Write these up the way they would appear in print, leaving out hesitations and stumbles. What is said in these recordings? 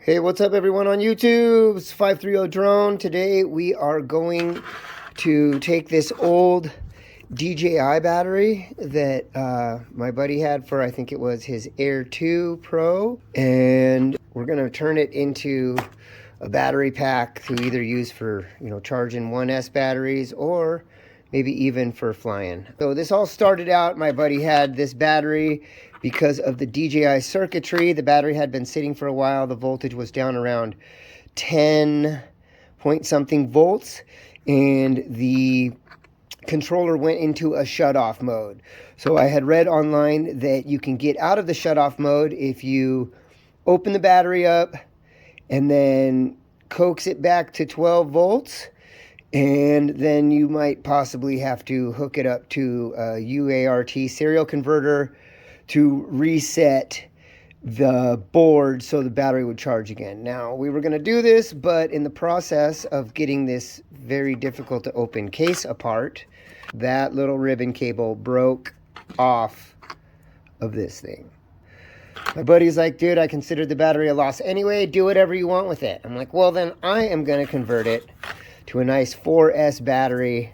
Hey, what's up everyone on YouTube? It's 530 Drone. Today we are going to take this old DJI battery that my buddy had for, I think it was his Air 2 Pro, and we're going to turn it into a battery pack to either use for, charging 1S batteries or maybe even for flying. So this all started out, my buddy had this battery because of the DJI circuitry. The battery had been sitting for a while. The voltage was down around 10 point something volts, and the controller went into a shut-off mode. So I had read online that you can get out of the shut-off mode if you open the battery up and then coax it back to 12 volts. And then you might possibly have to hook it up to a UART serial converter to reset the board so the battery would charge again. Now, we were going to do this, but in the process of getting this very difficult to open case apart, that little ribbon cable broke off of this thing. My buddy's like, dude, I considered the battery a loss anyway. Do whatever you want with it. I'm like, well, then I am going to convert it to a nice 4S battery.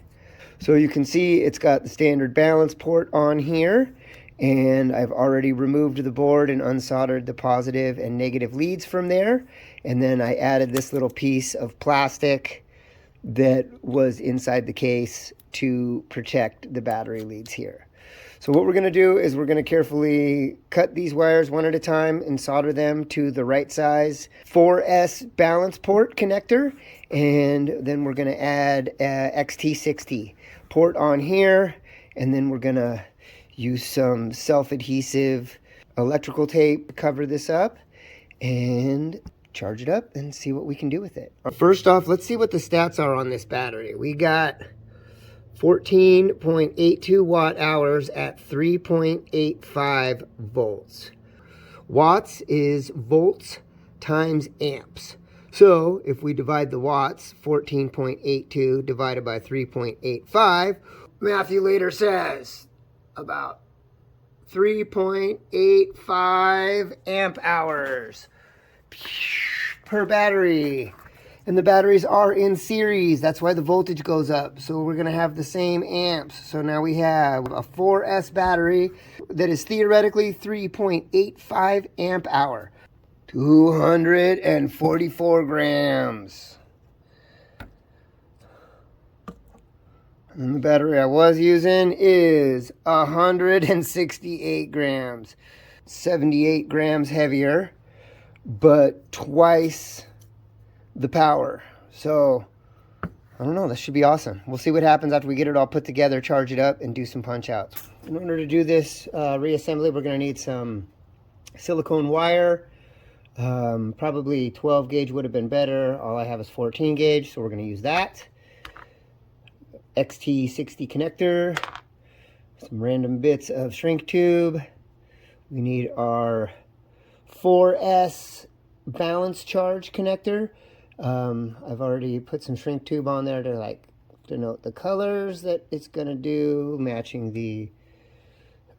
So you can see it's got the standard balance port on here, and I've already removed the board and unsoldered the positive and negative leads from there. And then I added this little piece of plastic that was inside the case to protect the battery leads here. So what we're going to do is we're going to carefully cut these wires one at a time and solder them to the right size 4S balance port connector. And then we're going to add a XT60 port on here. And then we're going to use some self-adhesive electrical tape to cover this up and charge it up and see what we can do with it. First off, let's see what the stats are on this battery. We got 14.82 watt hours at 3.85 volts. Watts is volts times amps. So if we divide the watts, 14.82 divided by 3.85, Matthew later says about 3.85 amp hours per battery. And the batteries are in series. That's why the voltage goes up. So we're going to have the same amps. So now we have a 4S battery that is theoretically 3.85 amp hour. 244 grams. And the battery I was using is 168 grams. 78 grams heavier, but twice the power. So I don't know, this should be awesome. We'll see what happens after we get it all put together, charge it up, and do some punch outs. In order to do this reassembly, we're going to need some silicone wire. Probably 12 gauge would have been better. All I have is 14 gauge, so we're going to use that. XT60 connector, some random bits of shrink tube. We need our 4S balance charge connector. I've already put some shrink tube on there to denote the colors that it's gonna do, matching the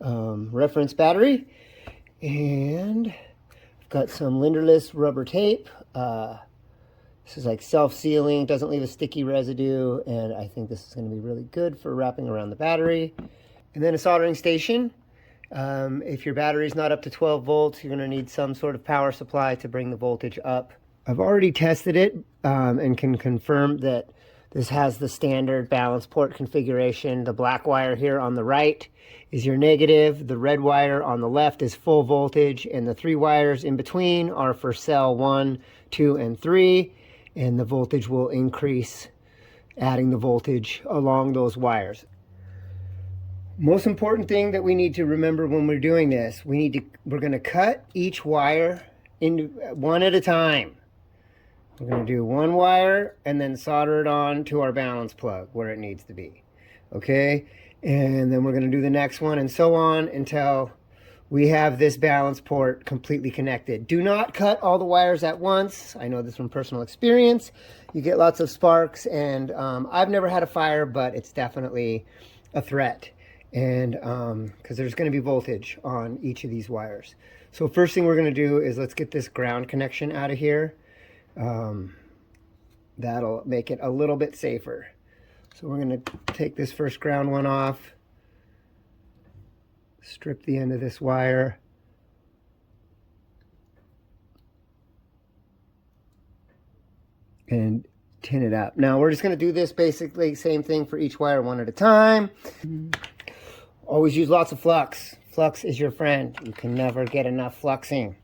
reference battery. And I've got some linderless rubber tape. This is like self-sealing, doesn't leave a sticky residue, and I think this is going to be really good for wrapping around the battery. And then a soldering station. If your battery is not up to 12 volts, you're going to need some sort of power supply to bring the voltage up. I've already tested it and can confirm that this has the standard balance port configuration. The black wire here on the right is your negative, the red wire on the left is full voltage, and the 3 wires in between are for cell 1, 2, and 3. And the voltage will increase, adding the voltage along those wires. Most important thing that we need to remember when we're doing this, we're going to cut each wire into one at a time. We're going to do one wire and then solder it on to our balance plug where it needs to be. Okay? And then we're going to do the next one and so on until we have this balance port completely connected. Do not cut all the wires at once. I know this from personal experience. You get lots of sparks, and I've never had a fire, but it's definitely a threat. And because there's going to be voltage on each of these wires. So first thing we're going to do is let's get this ground connection out of here. That'll make it a little bit safer. So we're going to take this first ground one off, strip the end of this wire, and tin it up. Now we're just going to do this basically same thing for each wire one at a time. Always use lots of flux. Flux is your friend. You can never get enough fluxing.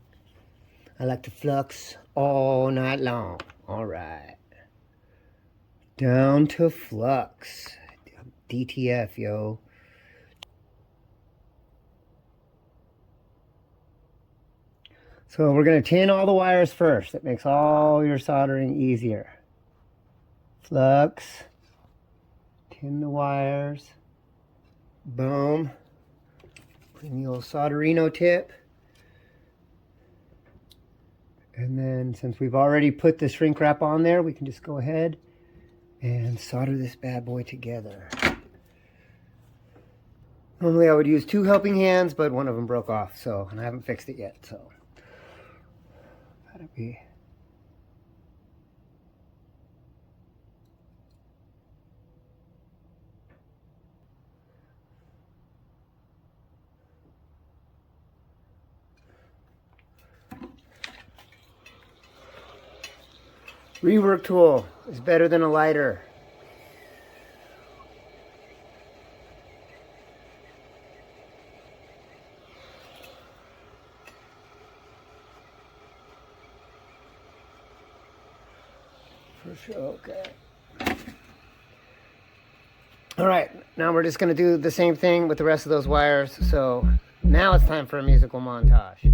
I like to flux all night long. All right. Down to flux. DTF, yo. So we're going to tin all the wires first. That makes all your soldering easier. Flux. Tin the wires. Boom. Bring the old solderino tip. And then since we've already put the shrink wrap on there, we can just go ahead and solder this bad boy together. Normally I would use 2 helping hands, but one of them broke off, so, and I haven't fixed it yet, so. Gotta be. Rework tool is better than a lighter. For sure, okay. All right, now we're just gonna do the same thing with the rest of those wires. So now it's time for a musical montage.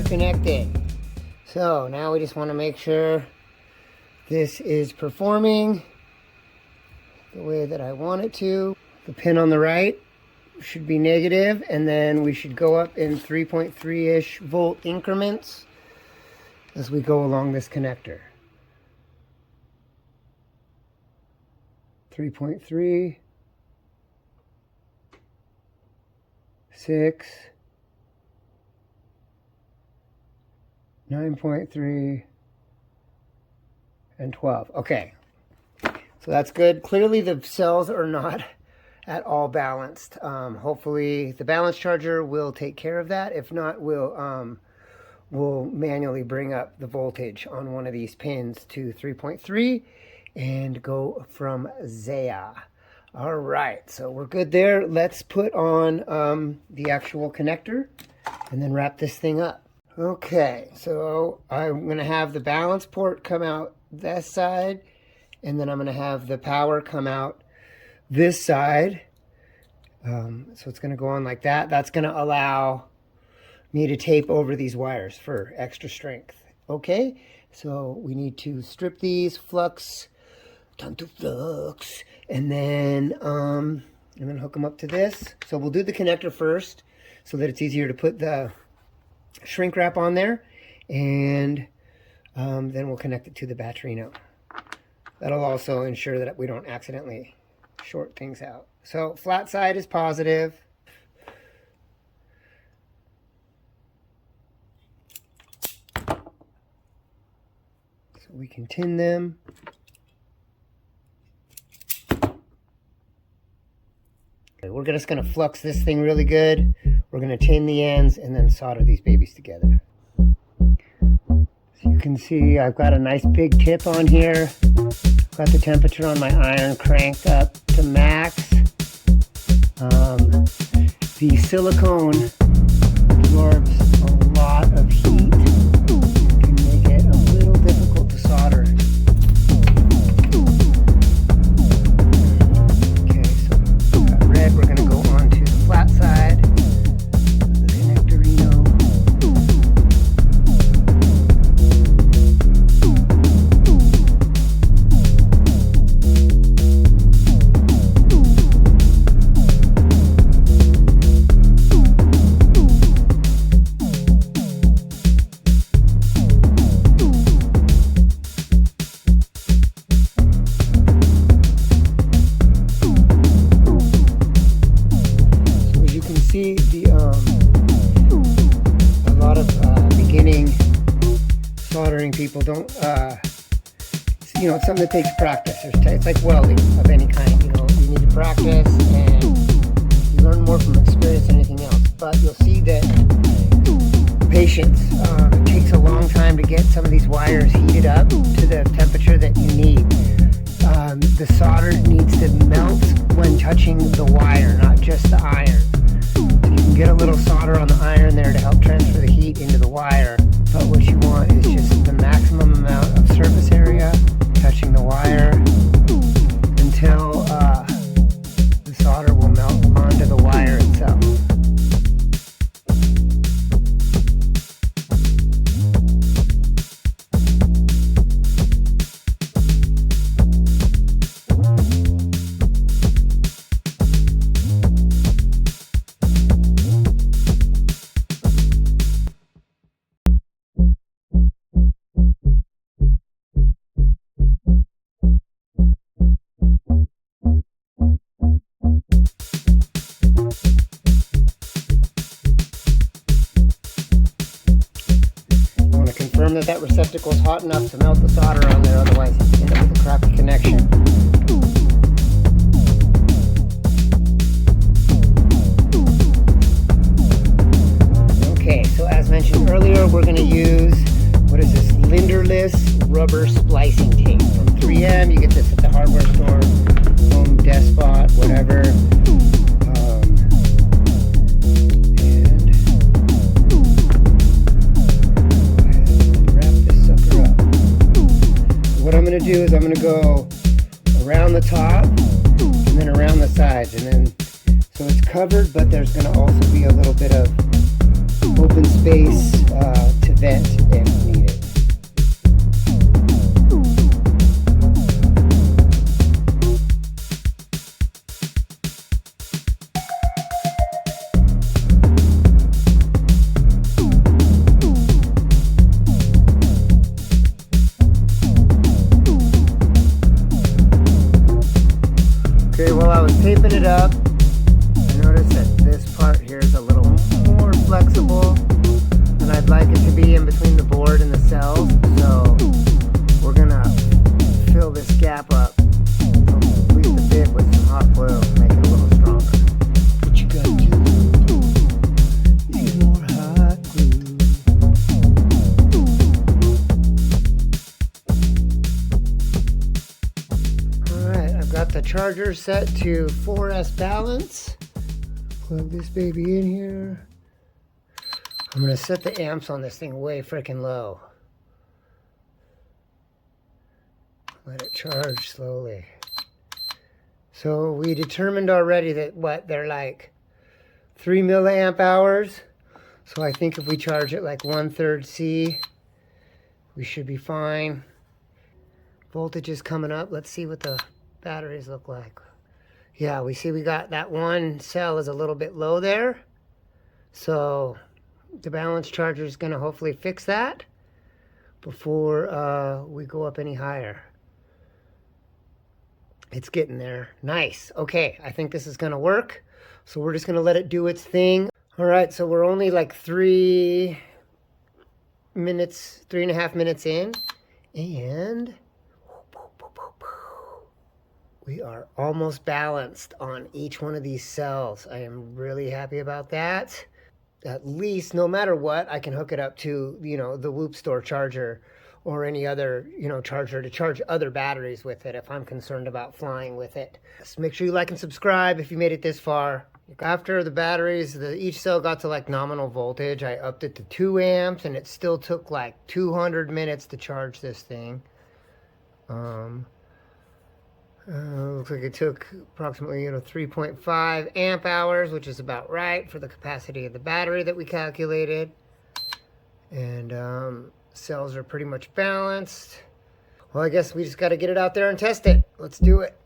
Connected. So now we just want to make sure this is performing the way that I want it to. The pin on the right should be negative, and then we should go up in 3.3-ish volt increments as we go along this connector. 3.3, 6, 9.3 and 12. Okay, so that's good. Clearly the cells are not at all balanced. Hopefully the balance charger will take care of that. If not, we'll manually bring up the voltage on one of these pins to 3.3 and go from there. All right, so we're good there. Let's put on the actual connector and then wrap this thing up. Okay, so I'm going to have the balance port come out this side, and then I'm going to have the power come out this side. So it's going to go on like that. That's going to allow me to tape over these wires for extra strength. Okay, so we need to strip these, flux, time to flux, and then hook them up to this. So we'll do the connector first so that it's easier to put the shrink wrap on there, and then we'll connect it to the batterino. That'll also ensure that we don't accidentally short things out. So flat side is positive. So we can tin them. We're just going to flux this thing really good. we're going to tin the ends and then solder these babies together. So you can see I've got a nice big tip on here. Got the temperature on my iron cranked up to max. The silicone absorbs a lot of heat. Can make it a little difficult to solder. Okay, so we've got red. We're going to go on to the flat side. The connectorino. See a lot of beginning soldering people don't you know, it's something that takes practice. It's like welding of any kind, you know, you need to practice and you learn more from experience than anything else. But you'll see that patience, it takes a long time to get some of these wires heated up to the temperature that you need. The solder needs to melt when touching the wire, not just the iron. You can get a little solder on the iron there to help transfer the heat into the wire, but what you want is just the maximum amount of surface area touching the wire until the solder will melt onto the wire itself. Confirm that receptacle is hot enough to melt the solder on there, otherwise you end up with a crappy connection. Okay, so as mentioned earlier, we're going to use, what is this, linderless rubber splicing tape from 3M. You get this at the hardware store, Home Despot, whatever. What I'm going to do is I'm going to go around the top and then around the sides, and then so it's covered, but there's going to also be a little bit of open space to vent if needed. Okay, while I was taping it up, I noticed that this part here is a little more flexible than I'd like it to be in between the board and the cells. So we're gonna fill this gap up, complete the bit with some hot glue, make it a little stronger. What you gotta do is more hot glue. Got the charger set to 4S balance. Plug this baby in here. I'm going to set the amps on this thing way freaking low. Let it charge slowly. So we determined already that they're like 3 milliamp hours. So I think if we charge it like 1/3 C, we should be fine. Voltage is coming up. Let's see what the batteries look like. Yeah, we see we got that one cell is a little bit low there, so the balance charger is going to hopefully fix that before we go up any higher. It's getting there. Nice. Okay, I think this is going to work, so we're just going to let it do its thing. All right, so we're only like 3.5 minutes in, and we are almost balanced on each one of these cells. I am really happy about that. at least, no matter what, I can hook it up to, the Whoop Store charger or any other, charger to charge other batteries with it if I'm concerned about flying with it. So make sure you like and subscribe if you made it this far. After the batteries, each cell got to like nominal voltage, I upped it to 2 amps, and it still took like 200 minutes to charge this thing. Looks like it took approximately 3.5 amp hours, which is about right for the capacity of the battery that we calculated. And cells are pretty much balanced. Well, I guess we just got to get it out there and test it. Let's do it.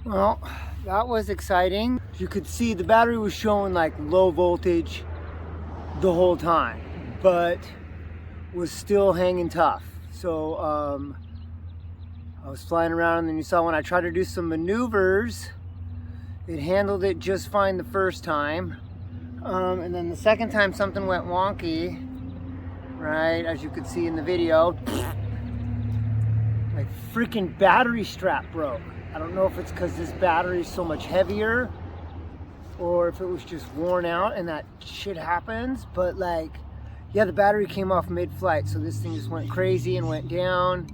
Well, that was exciting. You could see the battery was showing like low voltage the whole time, but was still hanging tough. So I was flying around, and then you saw when I tried to do some maneuvers, it handled it just fine the first time. And then the second time something went wonky, right, as you could see in the video. My freaking battery strap broke. I don't know if it's because this battery is so much heavier or if it was just worn out, and that shit happens. But like, yeah, the battery came off mid-flight, so this thing just went crazy and went down.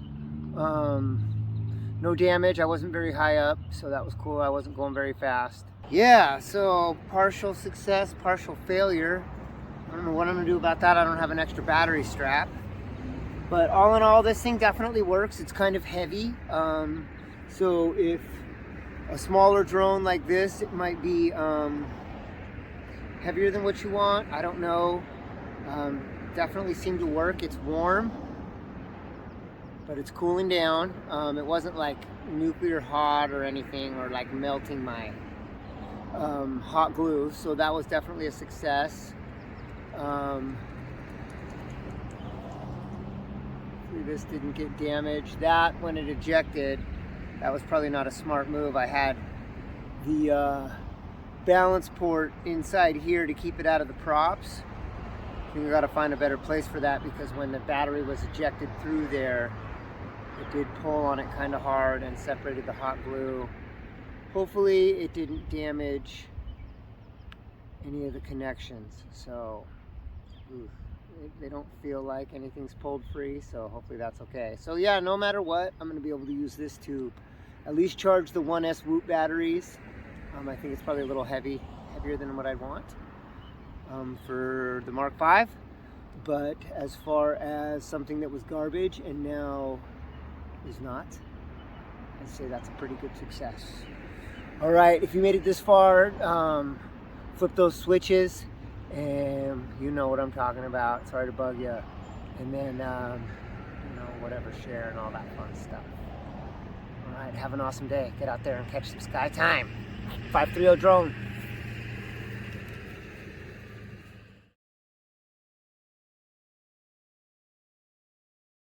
No damage. I wasn't very high up, so that was cool. I wasn't going very fast. Yeah, so partial success, partial failure. I don't know what I'm gonna do about that. I don't have an extra battery strap. But all in all, this thing definitely works. It's kind of heavy. So if a smaller drone like this, it might be heavier than what you want. I don't know. Definitely seemed to work. It's warm, but it's cooling down. It wasn't like nuclear hot or anything, or like melting my hot glue. So that was definitely a success. This didn't get damaged. That, when it ejected, that was probably not a smart move. I had the balance port inside here to keep it out of the props. I think we got to find a better place for that, because when the battery was ejected through there, it did pull on it kind of hard and separated the hot glue. Hopefully it didn't damage any of the connections. So they don't feel like anything's pulled free, so hopefully that's okay. So yeah, no matter what, I'm going to be able to use this to at least charge the 1S Whoop batteries. I think it's probably a little heavier than what I'd want for the Mark V. But as far as something that was garbage and now is not, I'd say that's a pretty good success. All right, if you made it this far, flip those switches, and you know what I'm talking about. Sorry to bug you. And then, you know, whatever, share and all that fun stuff. All right, have an awesome day. Get out there and catch some sky time. 530 drone.